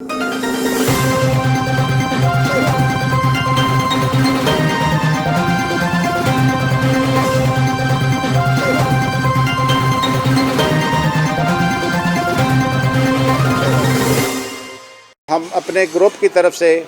हम अपने ग्रुप की तरफ से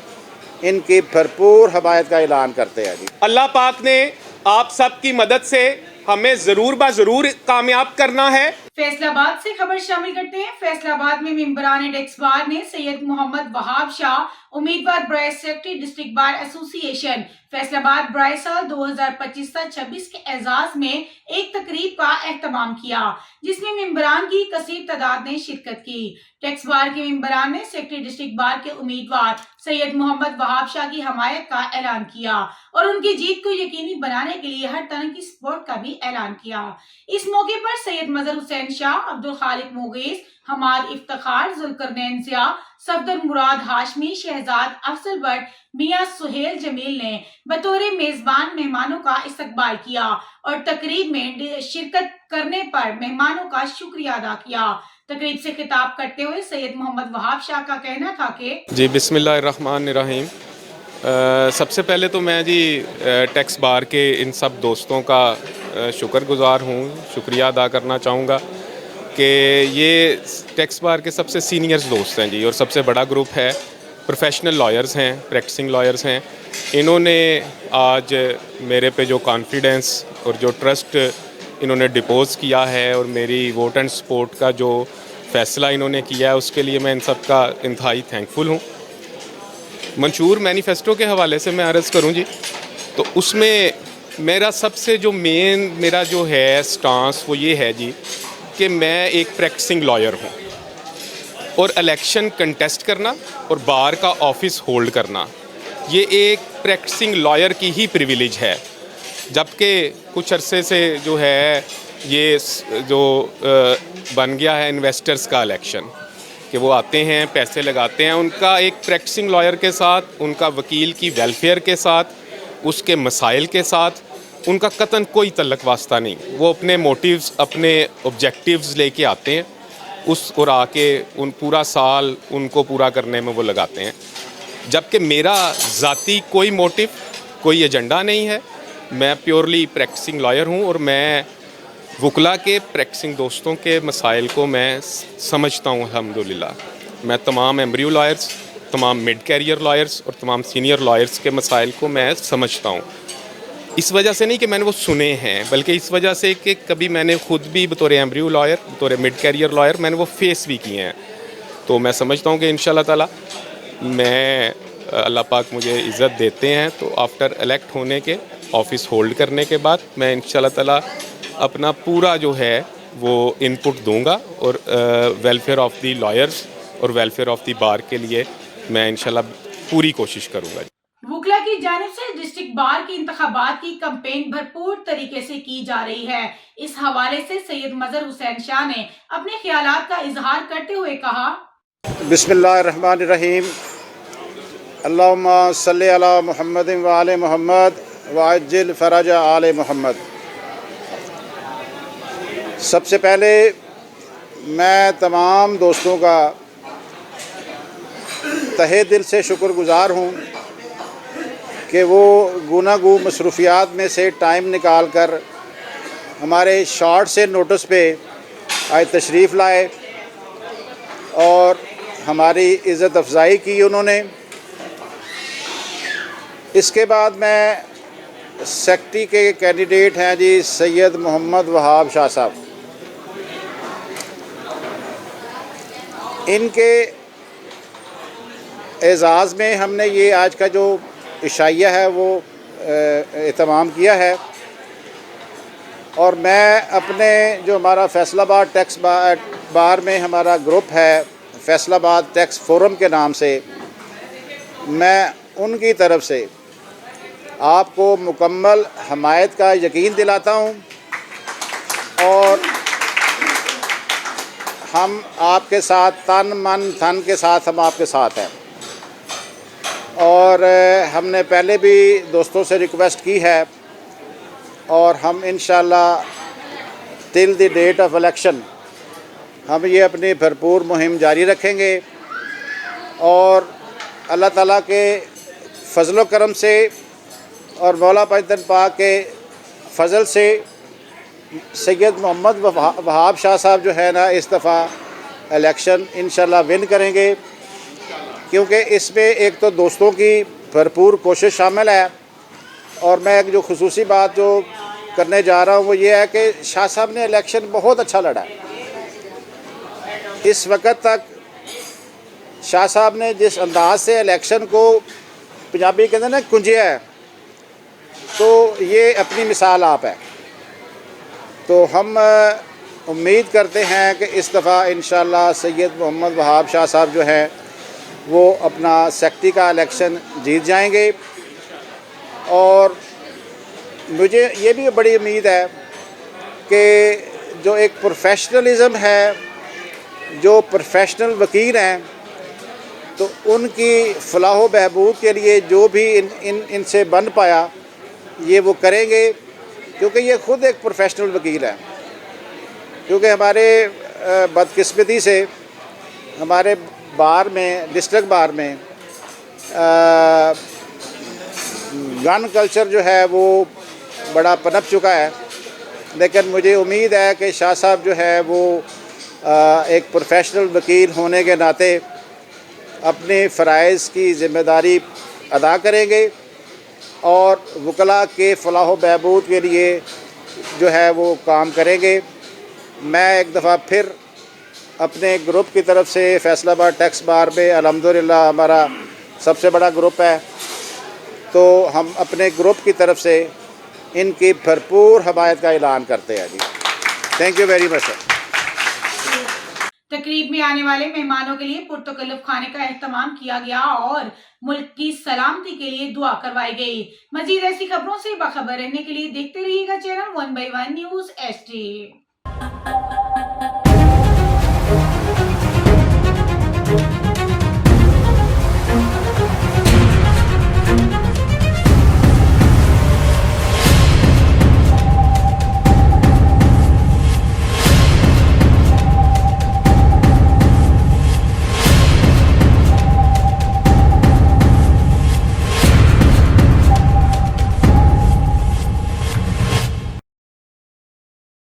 इनकी भरपूर हमायत का ऐलान करते हैं जी। अल्लाह पाक ने आप सब की मदद से हमें ज़रूर ब-ज़रूर कामयाब करना है। फैसलाबाद से खबर शामिल करते हैं। फैसलाबाद में मेंबरान टैक्स बार ने सैयद मोहम्मद वहाब शाह उम्मीदवार बराए secretary district bar association Faisalabad बराए साल 2025-26 के एजाज में एक तकरीब का एहतमाम किया, जिसमें मेंबरान की कसीर तादाद ने शिरकत की। टैक्स बार के मेंबरान ने सेक्रेटरी डिस्ट्रिक्ट बार के उम्मीदवार सैयद मोहम्मद वहाब शाह की हमायत का ऐलान किया और उनकी जीत को यकीनी बनाने के लिए हर तरह की सपोर्ट का भी ऐलान किया। इस मौके पर सैयद मजहर हुसैन शाह, अब्दुल खालिक मोगेस, हमाद इफ्तिखार, जुल्करनैन ज़िया, सफदर मुराद हाशमी, शहजाद अफजल भट्ट, मियां सुहेल जमील ने बतौर मेजबान मेहमानों का इस्तकबाल किया और तकरीब में शिरकत करने पर मेहमानों का शुक्रिया अदा किया। तकरीब से खिताब करते हुए सैयद मोहम्मद वहाब शाह का कहना था कि जी बिस्मिल्लाहिर्रहमानिर्रहीम। सबसे पहले तो मैं जी टैक्स बार के इन सब दोस्तों का शुक्रगुज़ार हूँ, शुक्रिया अदा करना चाहूँगा कि ये टैक्स बार के सबसे सीनियर्स दोस्त हैं जी और सबसे बड़ा ग्रुप है। प्रोफेशनल लॉयर्स हैं, प्रैक्टिसिंग लॉयर्स हैं। इन्होंने आज मेरे पे जो कॉन्फिडेंस और जो ट्रस्ट इन्होंने डिपोज़ किया है और मेरी वोट एंड सपोर्ट का जो फ़ैसला इन्होंने किया है, उसके लिए मैं इन सब का इंतहाई थैंकफुल हूँ। मंशूर मैनिफेस्टो के हवाले से मैं अर्ज़ करूँ जी, तो उसमें मेरा सबसे जो मेरा जो है स्टांस वो ये है जी कि मैं एक प्रैक्टिसिंग लॉयर हूँ और इलेक्शन कंटेस्ट करना और बार का ऑफिस होल्ड करना ये एक प्रैक्टिसिंग लॉयर की ही प्रिविलेज है। जबकि कुछ अरसे से जो है ये जो बन गया है इन्वेस्टर्स का इलेक्शन कि वो आते हैं, पैसे लगाते हैं, उनका एक प्रैक्टिसिंग लॉयर के साथ, उनका वकील की वेलफेयर के साथ, उसके मसाइल के साथ उनका कतन कोई तल्लक वास्ता नहीं। वो अपने मोटिव्स, अपने ऑब्जेक्टिव्स लेके आते हैं और आके उन पूरा साल उनको पूरा करने में वो लगाते हैं। जबकि मेरा ज़ाती कोई मोटिव, कोई एजेंडा नहीं है। मैं प्योरली प्रैक्टिसिंग लॉयर हूँ और मैं वकला के प्रैक्टिसिंग दोस्तों के मसाइल को मैं समझता हूँ अल्हम्दुलिल्लाह। मैं तमाम एम्ब्रियो लॉयर्स, तमाम मिड कैरियर लॉयर्स और तमाम सीनियर लॉयर्स के मसाइल को मैं समझता हूँ। इस वजह से नहीं कि मैंने वो सुने हैं, बल्कि इस वजह से कि कभी मैंने ख़ुद भी बतौर एम्ब्रियो लॉयर, बतौर मिड कैरियर लॉयर मैंने वो फेस भी किए हैं। तो मैं समझता हूँ कि इंशाल्लाह ताला मैं अल्लाह पाक मुझे इज़्ज़त देते हैं तो आफ्टर इलेक्ट होने के, ऑफिस होल्ड करने के बाद मैं इंशाल्लाह ताला अपना पूरा जो है वो इनपुट दूंगा और वेलफेयर ऑफ दी लॉयर्स और वेलफेयर ऑफ दी बार के लिए मैं इंशाल्लाह पूरी कोशिश करूँगा। वकला की जानिब से डिस्ट्रिक्ट बार की इंतखाबात की कैंपेन भरपूर तरीके से की जा रही है। इस हवाले से सैयद मजहर हुसैन शाह ने अपने ख्यालात का इजहार करते हुए कहा, बिस्मिल्लाहिर्रहमानिर्रहीम, अल्लाहुम्मा सल्ली अला मुहम्मद व आले मुहम्मद व अज्जिल फरज आले मुहम्मद। सबसे पहले मैं तमाम दोस्तों का तहे दिल से शुक्रगुज़ार हूँ कि वो गुनागू मसरूफियात में से टाइम निकाल कर हमारे शॉर्ट से नोटिस पे आज तशरीफ़ लाए और हमारी इज़्ज़त अफजाई की उन्होंने। इसके बाद मैं सेक्रेटरी के कैंडिडेट हैं जी सैयद मोहम्मद वहाब शाह साहब, इनके एजाज़ में हमने ये आज का जो इशाइया है वो एहतमाम किया है और मैं अपने जो हमारा फैसलाबाद टैक्स बार में हमारा ग्रुप है फैसलाबाद टैक्स फोरम के नाम से, मैं उनकी तरफ से आपको मुकम्मल हमायत का यकीन दिलाता हूँ और हम आपके साथ तन मन धन के साथ हम आपके साथ हैं। और हमने पहले भी दोस्तों से रिक्वेस्ट की है और हम इंशाल्लाह till the date of election हम ये अपनी भरपूर मुहिम जारी रखेंगे और अल्लाह ताला के फजल करम से और मौला पंजतन पाक के फ़ज़ल से सैयद मोहम्मद वहाब शाह साहब जो है ना इस दफ़ा इलेक्शन इंशाल्लाह विन करेंगे, क्योंकि इसमें एक तो दोस्तों की भरपूर कोशिश शामिल है। और मैं एक जो खुसूसी बात जो करने जा रहा हूँ वो ये है कि शाह साहब ने इलेक्शन बहुत अच्छा लड़ा है। इस वक्त तक शाह साहब ने जिस अंदाज से इलेक्शन को पंजाबी के अंदर ना कुंजिया है, तो ये अपनी मिसाल आप है। तो हम उम्मीद करते हैं कि इस दफ़ा इंशाल्लाह सैयद मोहम्मद वहाब शाह साहब जो हैं वो अपना सेक्रेटरी का इलेक्शन जीत जाएंगे। और मुझे ये भी बड़ी उम्मीद है कि जो एक प्रोफेशनलिज़म है, जो प्रोफेशनल वकील हैं, तो उनकी फलाह व बहबूद के लिए जो भी इनसे बन पाया ये वो करेंगे, क्योंकि ये ख़ुद एक प्रोफेशनल वकील है। क्योंकि हमारे बदकिस्मती से हमारे बार में, डिस्ट्रिक्ट बार में गन कल्चर जो है वो बड़ा पनप चुका है। लेकिन मुझे उम्मीद है कि शाह साहब जो है वो एक प्रोफेशनल वकील होने के नाते अपने फ़राइज़ की ज़िम्मेदारी अदा करेंगे और वकला के फलाह बहबूद के लिए जो है वो काम करेंगे। मैं एक दफ़ा फिर अपने ग्रुप की तरफ से फैसलाबाद टैक्स बार में अल्हम्दुलिल्लाह हमारा सबसे बड़ा ग्रुप है, तो हम अपने ग्रुप की तरफ से इनकी भरपूर हमायत का ऐलान करते हैं जी। Thank you very much sir. तकरीब में आने वाले मेहमानों के लिए पुरतकल्लुफ़ खाने का एहतमाम किया गया और मुल्क की सलामती के लिए दुआ करवाई गई। मजीद ऐसी खबरों से बाखबर रहने के लिए देखते रहिएगा चैनल 1/1 न्यूज़ HD।